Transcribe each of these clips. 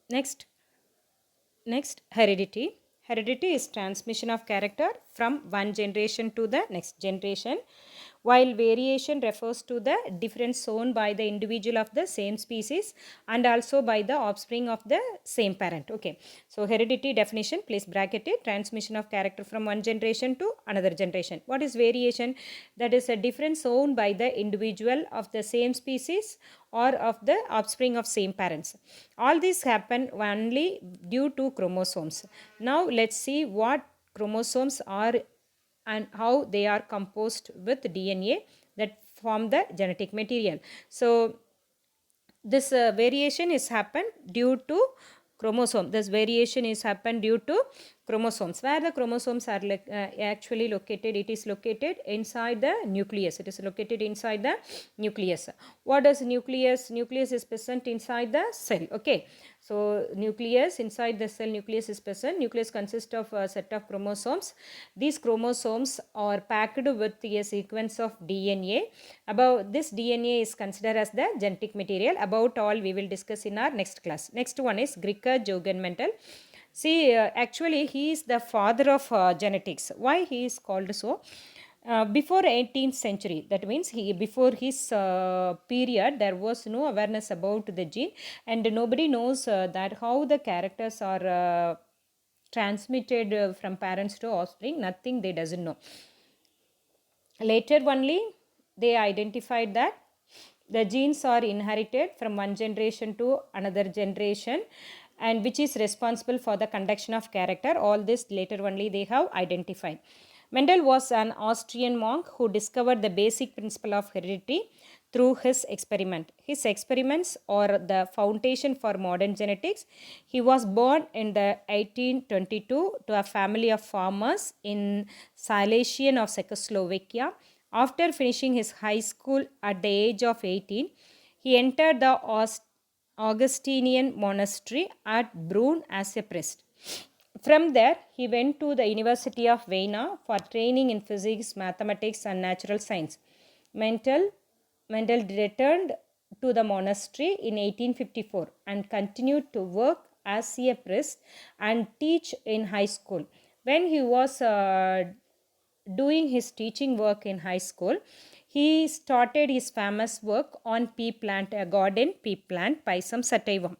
Next, heredity. Heredity is transmission of character from one generation to the next generation, while variation refers to the difference shown by the individual of the same species and also by the offspring of the same parent. Okay, so heredity definition, please bracket it: transmission of character from one generation to another generation. What is variation? That is a difference shown by the individual of the same species or of the offspring of same parents. All these happen only due to chromosomes. Now let's see what chromosomes are and how they are composed with DNA that form the genetic material. So this variation is happened due to chromosome. This variation is happened due to chromosomes. Where the chromosomes are actually located? It is located inside the nucleus. It is located inside the nucleus. What is nucleus? Nucleus is present inside the cell. Okay, so nucleus, inside the cell nucleus is present. Nucleus consists of a set of chromosomes. These chromosomes are packed with a sequence of DNA. About this DNA is considered as the genetic material. About all we will discuss in our next class. Next one is Gregor Mendel. See, actually he is the father of genetics. Why he is called so? Before 18th century, that means before his period, there was no awareness about the gene, and nobody knows that how the characters are transmitted from parents to offspring. Nothing, they doesn't know. Later only they identified that the genes are inherited from one generation to another generation, and which is responsible for the conduction of character. All this later only they have identified. Mendel was an Austrian monk who discovered the basic principle of heredity through his experiment. His experiments are the foundation for modern genetics. He was born in the 1822 to a family of farmers in Silesian of Czechoslovakia. After finishing his high school at the age of 18, he entered the Augustinian monastery at Brunn as a priest. From there, he went to the University of Vienna for training in physics, mathematics, and natural science. Mendel returned to the monastery in 1854 and continued to work as a priest and teach in high school. When he was doing his teaching work in high school, he started his famous work on pea plant, a garden pea plant, Pisum sativum.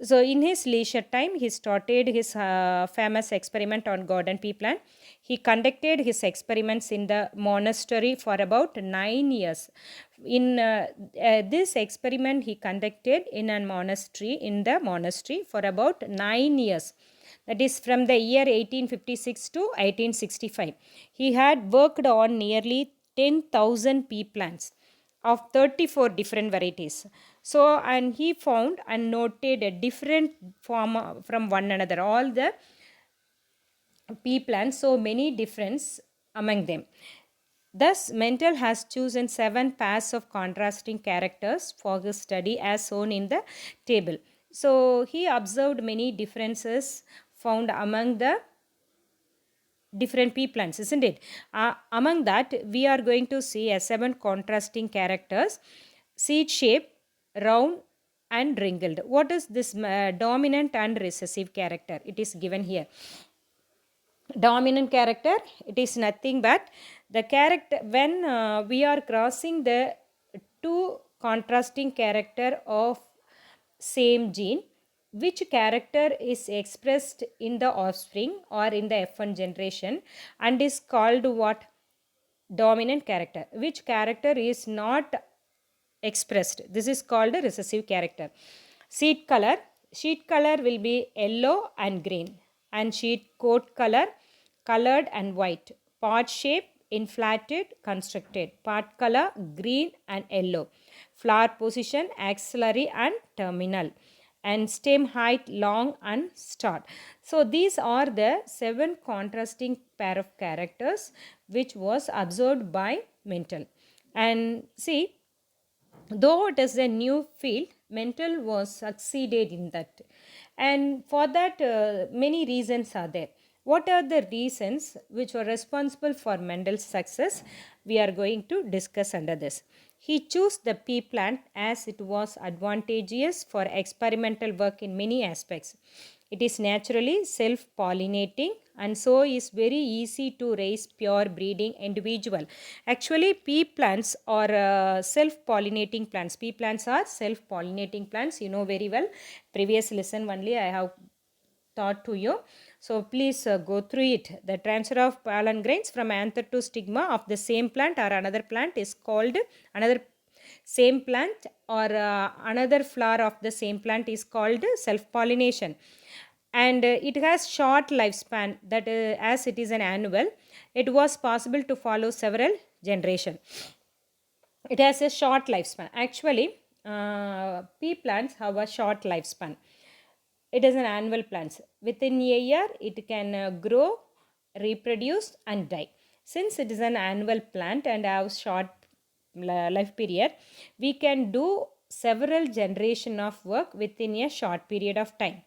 So in his leisure time, he started his famous experiment on garden pea plant. He conducted his experiments in the monastery for about 9 years. In this experiment he conducted in the monastery for about 9 years. That is from the year 1856 to 1865. He had worked on nearly 10,000 pea plants of 34 different varieties. So, and he found and noted a different form from one another. All the pea plants, so many difference among them. Thus, Mendel has chosen 7 pairs of contrasting characters for his study as shown in the table. So, he observed many differences found among the different pea plants, isn't it? Among that, we are going to see 7 contrasting characters: seed shape, round, and wrinkled. What is this dominant and recessive character? It is given here. Dominant character, it is nothing but the character when we are crossing the two contrasting character of same gene, which character is expressed in the offspring or in the F1 generation and is called what? Dominant character. Which character is not expressed? This is called a recessive character. Seed color will be yellow and green, and seed coat color colored and white. Pod shape inflated, constructed. Part color green and yellow. Flower position axillary and terminal, and stem height long and stout. So these are the 7 contrasting pair of characters which was observed by Mendel. And see, though it is a new field, Mendel was succeeded in that, and for that many reasons are there. What are the reasons which were responsible for Mendel's success? We are going to discuss under this. He chose the pea plant as it was advantageous for experimental work in many aspects. It is naturally self-pollinating and so is very easy to raise pure breeding individual. Actually, pea plants are self-pollinating plants. Pea plants are self-pollinating plants. You know very well. Previous lesson only I have taught to you. So please go through it. The transfer of pollen grains from anther to stigma of the same plant or another plant is called another same plant or another flower of the same plant is called self-pollination. And it has short lifespan that as it is an annual, it was possible to follow several generations. It has a short lifespan. Actually, pea plants have a short lifespan. It is an annual plant. Within a year, it can grow, reproduce, and die. Since it is an annual plant and have short life period, we can do several generation of work within a short period of time.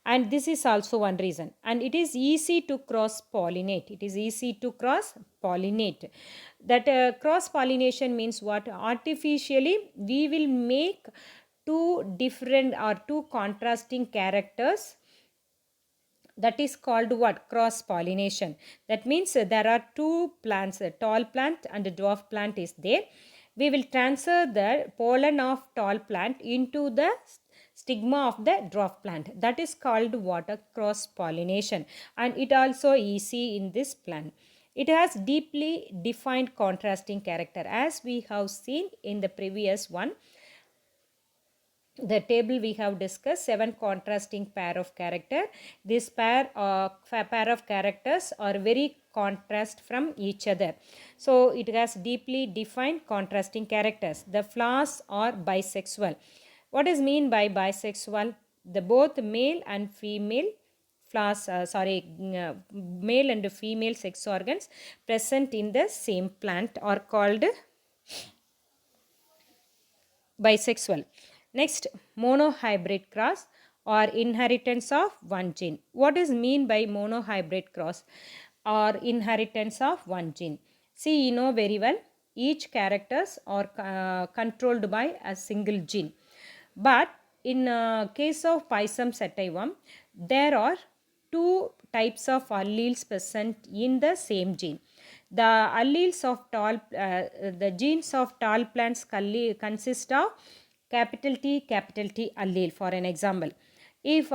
And this is also one reason. And it is easy to cross pollinate. It is easy to cross pollinate. That cross pollination means what? Artificially, we will make two different or two contrasting characters. That is called what? Cross pollination. That means there are two plants, a tall plant and a dwarf plant is there. We will transfer the pollen of tall plant into the stigma of the dwarf plant. That is called what? A cross pollination. And it also easy in this plant. It has deeply defined contrasting character as we have seen in the previous one. The table we have discussed 7 contrasting pair of character. This pair of characters are very contrast from each other. So it has deeply defined contrasting characters. The flowers are bisexual. What is mean by bisexual? The both male and female flowers, male and female sex organs present in the same plant are called bisexual. Next, monohybrid cross or inheritance of one gene. What is mean by monohybrid cross or inheritance of one gene? See, you know very well, each characters are controlled by a single gene. But in case of Pisum sativum, there are two types of alleles present in the same gene. The alleles of the genes of tall plants consist of capital T allele. For an example, if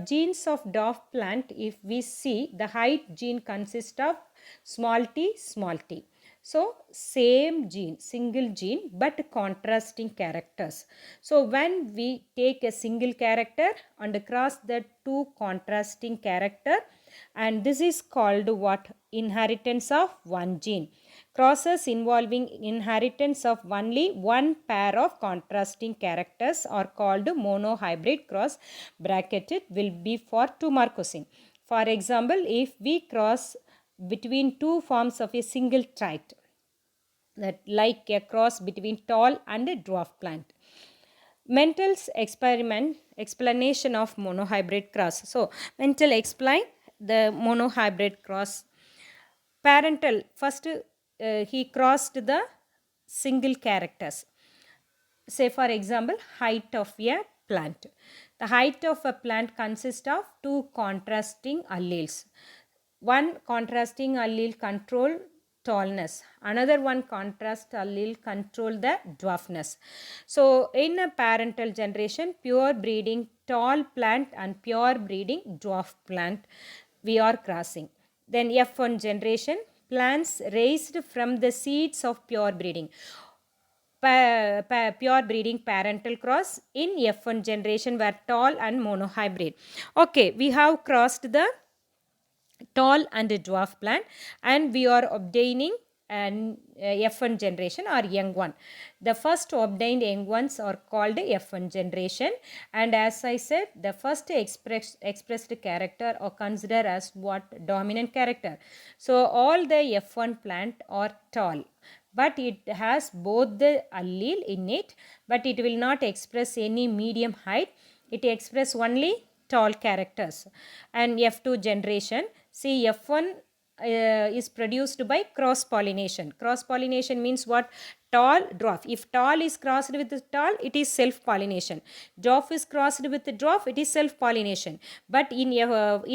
genes of dwarf plant, if we see the height gene consists of small t. So same gene, single gene, but contrasting characters. So when we take a single character and cross the two contrasting character, and this is called what? Inheritance of one gene. Crosses involving inheritance of only one pair of contrasting characters are called monohybrid cross. Bracketed will be for 2-mark question. For example, if we cross between two forms of a single trait, that like a cross between tall and a dwarf plant. Mental's explanation of monohybrid cross. So Mental explain the monohybrid cross. Parental, first he crossed the single characters. Say for example, height of a plant. The height of a plant consists of two contrasting alleles. One contrasting allele control tallness, another one contrast allele control the dwarfness. So in a parental generation, pure breeding tall plant and pure breeding dwarf plant we are crossing. Then F1 generation, plants raised from the seeds of pure breeding. Pure breeding parental cross in F1 generation were tall and monohybrid. Okay, we have crossed the tall and dwarf plant and we are obtaining an F1 generation or young one. The first obtained young ones are called F1 generation, and as I said, the first expressed character are considered as what? Dominant character. So all the F1 plant are tall, but it has both the allele in it, but it will not express any medium height. It express only tall characters. And F2 generation, see F1 is produced by cross pollination. Cross pollination means what? Tall, dwarf. If tall is crossed with tall, it is self-pollination. Dwarf is crossed with dwarf, it is self-pollination. But in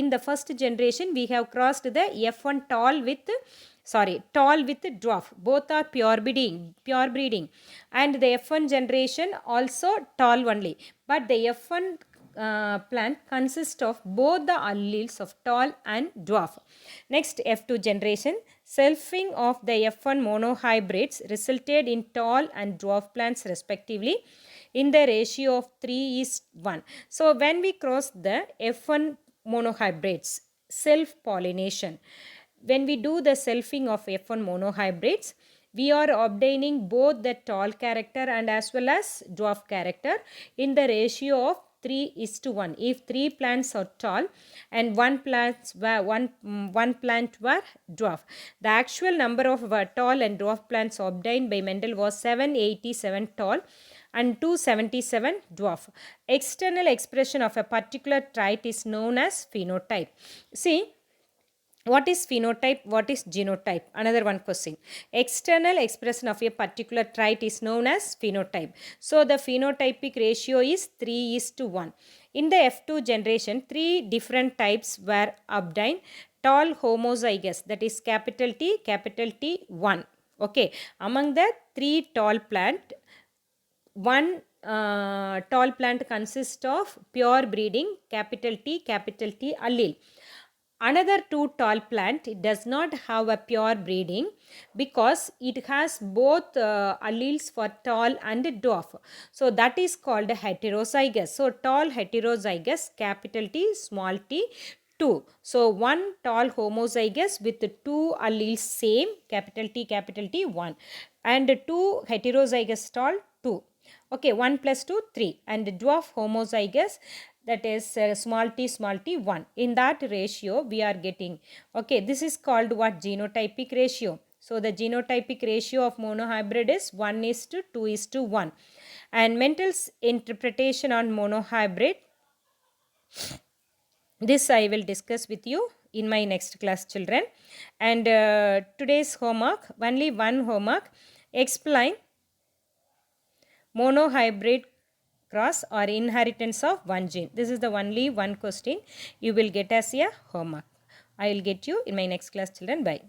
the first generation, we have crossed the F1 tall with dwarf. Both are pure breeding. And the F1 generation also tall only. But the F1 plant consists of both the alleles of tall and dwarf. Next, F2 generation. Selfing of the F1 monohybrids resulted in tall and dwarf plants respectively in the ratio of 3:1. So when we cross the F1 monohybrids, self-pollination, when we do the selfing of F1 monohybrids, we are obtaining both the tall character and as well as dwarf character in the ratio of 3:1. If 3 plants are tall and one plant were dwarf, the actual number of tall and dwarf plants obtained by Mendel was 787 tall and 277 dwarf. External expression of a particular trait is known as phenotype. See, what is phenotype? What is genotype? Another one question. External expression of a particular trait is known as phenotype. So the phenotypic ratio is 3:1. In the F2 generation, 3 different types were obtained. Tall homozygous, that is capital T 1. Okay. Among the 3 tall plant, one tall plant consists of pure breeding capital T allele. Another 2 tall plant does not have a pure breeding because it has both alleles for tall and dwarf. So that is called heterozygous. So tall heterozygous capital T small t 2. So one tall homozygous with 2 alleles same capital T 1 and 2 heterozygous tall 2. Okay, 1 plus 2 3 and dwarf homozygous, that is small t 1. In that ratio we are getting, okay, this is called what? Genotypic ratio. So the genotypic ratio of monohybrid is 1:2:1. And Mendel's interpretation on monohybrid, this I will discuss with you in my next class, children. And today's homework, only one homework, explain monohybrid cross or inheritance of one gene. This is the only one question you will get as a homework. I will get you in my next class, children. Bye.